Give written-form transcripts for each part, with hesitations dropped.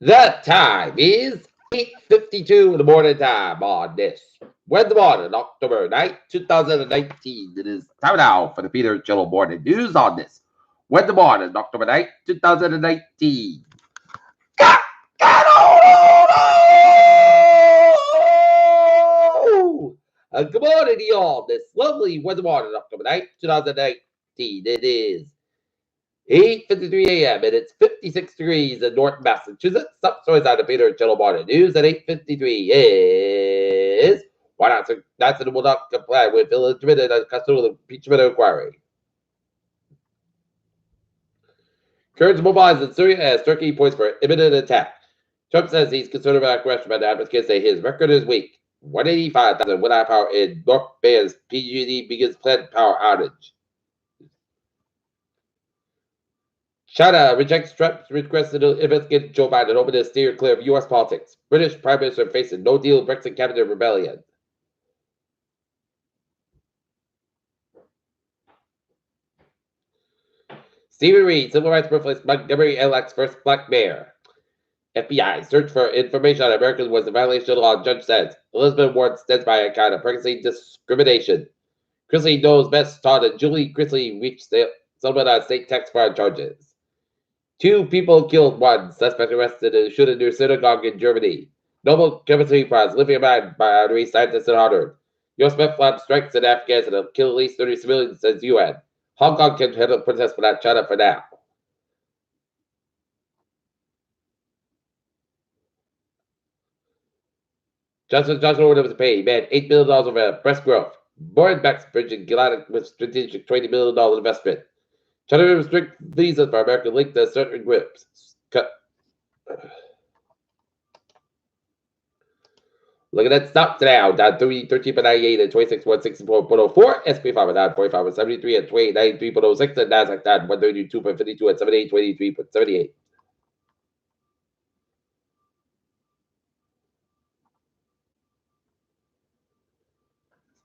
The time is 8:52 in the morning time on this Wednesday morning, October 9th, 2019. It is time now for the Peter Chillo Morning News on this Wednesday morning, October 9th, 2019. Got good morning to you all this lovely Wednesday morning, October 9th, 2019. It is 8:53 a.m. and it's 56 degrees in North Massachusetts. Up stories out of Peter Chillo Morning News at 8:53 is why not National will not comply with village minute and customary impeachment inquiry. Kurds mobilized in Syria as Turkey points for imminent attack. Trump says he's concerned about aggression, but advocates say his record is weak. 185,000 without power in North Bay as PG&E begins planned power outage. China rejects Trump's request to investigate Joe Biden, hoping to steer clear of U.S. politics. British Prime Minister facing no deal Brexit cabinet rebellion. Stephen Reed, civil rights professor Montgomery elects first black mayor. FBI search for information on Americans was a violation of the law, judge says. Elizabeth Warren stands by account of pregnancy discrimination. Chrisley knows best taught that Julie Chrisley reached settlement on state tax fraud charges. 2 people killed, 1 suspect arrested in a shooting near synagogue in Germany. Nobel Chemistry Prize, lithium ion battery scientists in Harvard. U.S. meth lab strikes in Afghanistan and kill at least 30 civilians, says UN. Hong Kong can handle protests without China for now. Johnson ordered to pay man $8 million over breast growth. Boring Beck's bridge in Gilad with strategic $20 million investment. China to restrict visas for American linked to certain groups. Look at that stock now, down 13.98 and 26.64.04. SP 5 down 45.73 and 28.93.06. And Nasdaq down 132.52 and 78.23.78.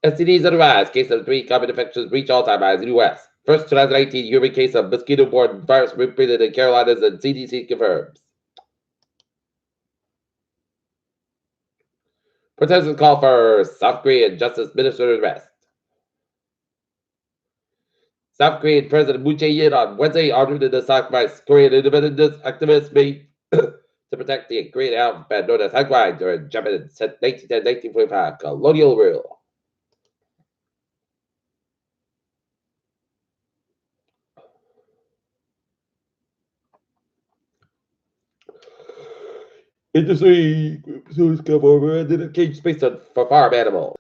STDs on the rise. Case of 3 common infections reach all-time highs in the U.S. First 2019 human case of mosquito-borne virus reported in Carolinas, and CDC confirms. Protesters call for South Korean Justice Minister's arrest. South Korean President Moon Jae-in on Wednesday ordered the South by Korean independence activists made to protect the Korean alphabet known as Hangul during Japanese 1910-1945 colonial rule. Industry zoos come over and then cage space for farm animals.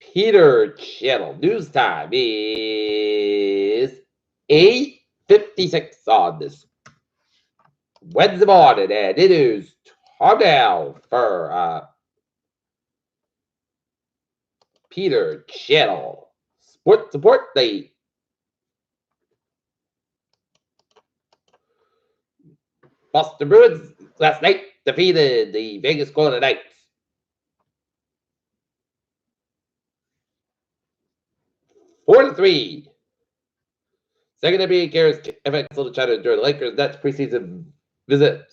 Peter Channel news time is 8:56 on this Wednesday morning, and it is time now for Peter Channel Sports Support Day. Boston Bruins last night defeated the Vegas Golden Knights. Four to 3. Second NBA carries FX to China during the Lakers Nets preseason visit.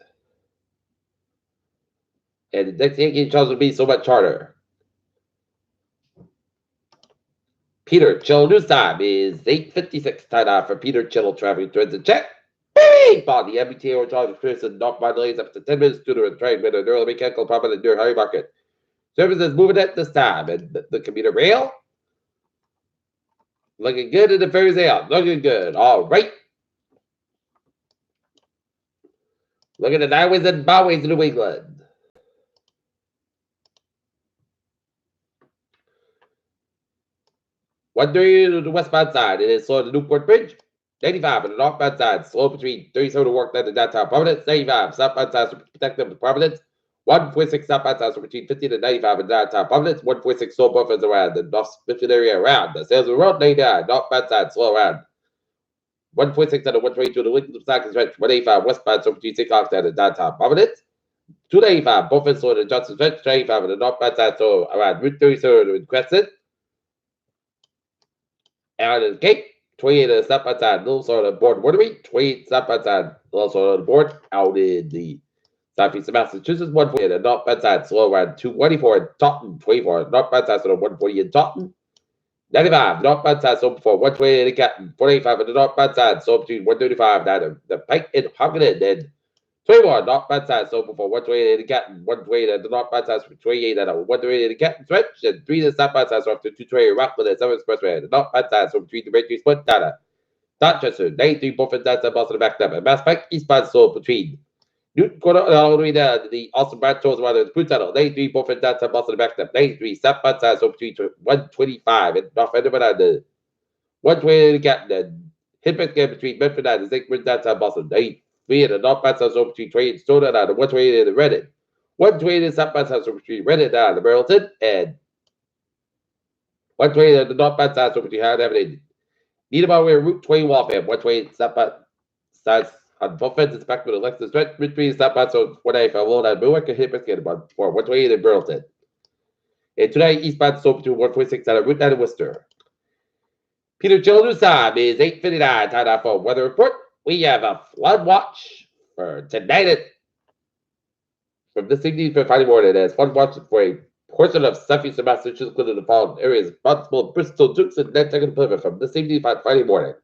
And the next Yankee Charles will be so much harder. Peter Chill news time is 8:56 time out for Peter Chill traveling towards the check. Beep! On the MBTA or Charles Chris and knocked by delays up to 10 minutes due to a train with an early mechanical problem in near Harry Market. Service is moving at this time, and the commuter rail looking good in the ferries out. Looking good. All right. Look at the highways and byways in New England. One to the westbound side, it is slow to Newport Bridge. 95 on the northbound side, slow between 37 to work down to downtown Providence. 95 southbound side, super protective to Providence. 146 southbound side, so between 50 to 95 in downtown Providence. 146 slow buffers around the North Smithfield area around the Salesman Road. 99 northbound side, slow around. 146 and 122 to Lincoln Stock is right. 185 westbound, so between 6 o'clock down to downtown Providence. 295 buffers slow to Johnson Stretch. 285 on the northbound side, so around Route 37 in Crescent. Out of the Cape, 28 on the south side, little sort of board Waterbury, 28 south side, little sort of the board. Out in the southeast of Massachusetts, 140 in the north side, slow around 224 in Taunton, 24 north side, sort of 140 in Taunton. 95, northbound side sold before 120 in the Captain, 485 on the northbound side, sold between 135 down the Pike and Hockenhead, then 21, northbound side sold before 128 in the Captain, 128 on the northbound side, 28 on the 128 in the Captain stretch, and 3 to the southbound side, so up to 220 Rockland and 7 Expressway, the northbound side, so between the Red Tree Split, down Dorchester, 93 Buffett, that's a Boston backed up, and Mass Pike eastbound sold between Newton Corner all the way down to the Austin Brad Tours around the Boot Tunnel. 93 Buffett, that's a Boston backed up. 93 southbound side, so between 125 and North End of the 120 in the Captain. Hit back between Medford and the Zinc that's a Boston. 93 and the northbound side, so between 20 and Stone and the 120 in the Reddit. 120 in the southbound side, so between Reddit and the Burlington, and 120 in the northbound side, so between Howard Avenue. Needham where Route 20 Waltham, 120 southbound sides on both ends, it's back with Alexis Stretch, between southbound, so 185 alone on Milwaukee, hit back at about 128 in Burlington. And tonight, eastbound, so between 126 on Route 9 in Worcester. Peter Children's time is 8:59. Time now for weather report. We have a flood watch for tonight from this evening for Friday morning. As flood watch for a portion of southeastern Massachusetts, including the following areas: Barnstable, Bristol, Dukes, and Nantucket, Plymouth from this evening for Friday morning.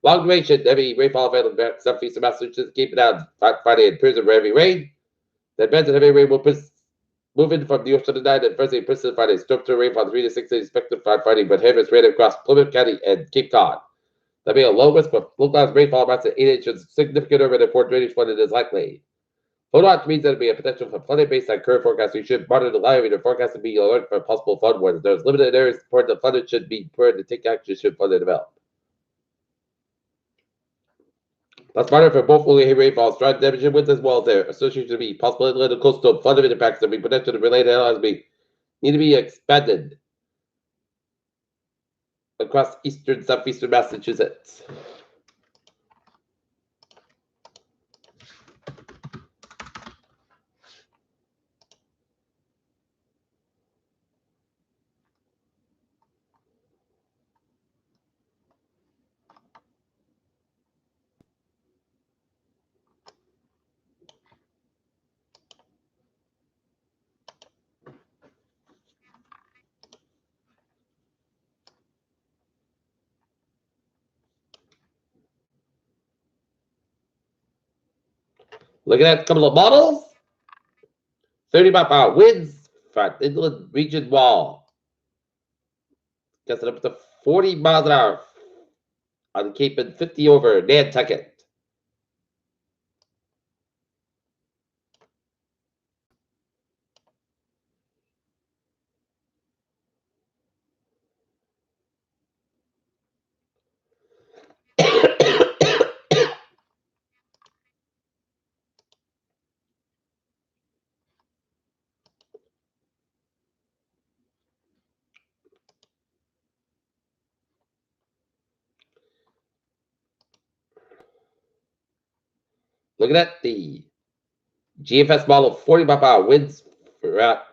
Long duration, heavy rainfall available in southeastern Massachusetts. Keep it down Friday and Thursday for heavy rain. The event of heavy rain will move in from the ocean tonight and Thursday, Princeton Friday. Storm to rainfall 3 to 6 days expected for Friday, but heaviest rain across Plymouth County and Cape Cod. There'll be a low risk for localized rainfall amounts of 8 inches, significant over the port drainage flooding is likely. Flood watch means there'll be a potential for flooding based on current forecast. You should monitor the live reader forecast to be alert for possible flood warnings. There's limited areas where the flooded should be prepared to take action should flooding develop. Let's monitor for both only heavy rainfall, strong damage and winds as well as there. Associated to be possible inland and coastal flooding impacts that be potential to related areas need to be expanded across eastern, southeastern Massachusetts. Looking at a couple of models. 30 mile per hour winds, front inland region wall. Gets it up to 40 miles an hour on Cape and 50 over Nantucket. Looking at the GFS model, 40 mile per hour winds throughout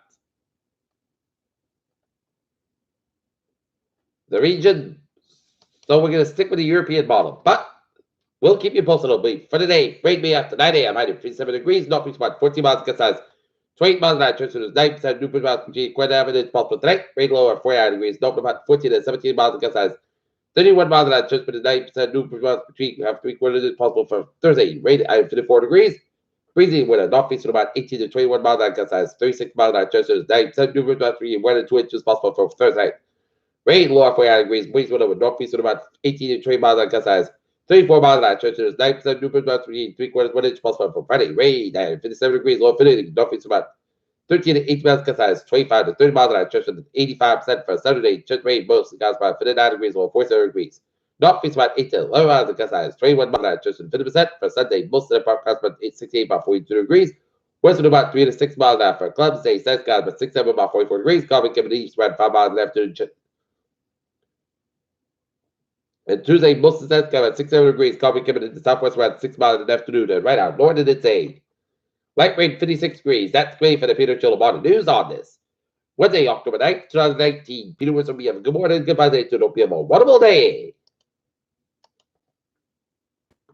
the region. So we're going to stick with the European model, but we'll keep you posted. It'll be for today. Rain me after 9 a.m. High 57 degrees, north breeze about 14 miles, gust size 28 miles an hour. Temperature is 9%. New breeze about between Quinn Avenue. It's possible tonight. Rain low at 49 degrees, north about 14 to 17 miles, gust size 31 miles an hour. Temperature is 9%. New breeze about between half 3/4 is possible for Thursday. Rain at 54 degrees. Breezy with a northeast about 18 to 21 miles an hour, gust size 36 miles an hour. Temperature is 9%. New breeze about 1 to 2 inches possible for Thursday. Rain low at 49 degrees. Winds with a northeast at about 18 to 20 miles an hour, gust size 34 miles an hour. Temperature is 9%. New breeze about 3/4 1 inch possible for Friday. Rain at 57 degrees. Low 50 northeast about 13 to 18 miles, gust size 25 to 30 miles an hour. Temperature is 85% for Saturday. Church rain mostly gusts about 59 degrees. Low 47 degrees. Northeast about 8 to 11 miles, gust size 21 miles an hour. Temperature 50% for Sunday. Most of the park gusts about 68 about 42 degrees. Western about 3 to 6 miles an hour for Clubs. Day South gusts about 6 7 about 44 degrees. Common coming east about 5 miles left to and Tuesday, most of the sun's got about 6 7 degrees. Common coming in the southwest about 6 miles in the afternoon. And right out north of the day. Light rain 56 degrees. That's great for the Peter Chilabon news on this. Wednesday, October 9th, 2019. Peter Wilson, we have a good morning, goodbye day to don't be a wonderful day.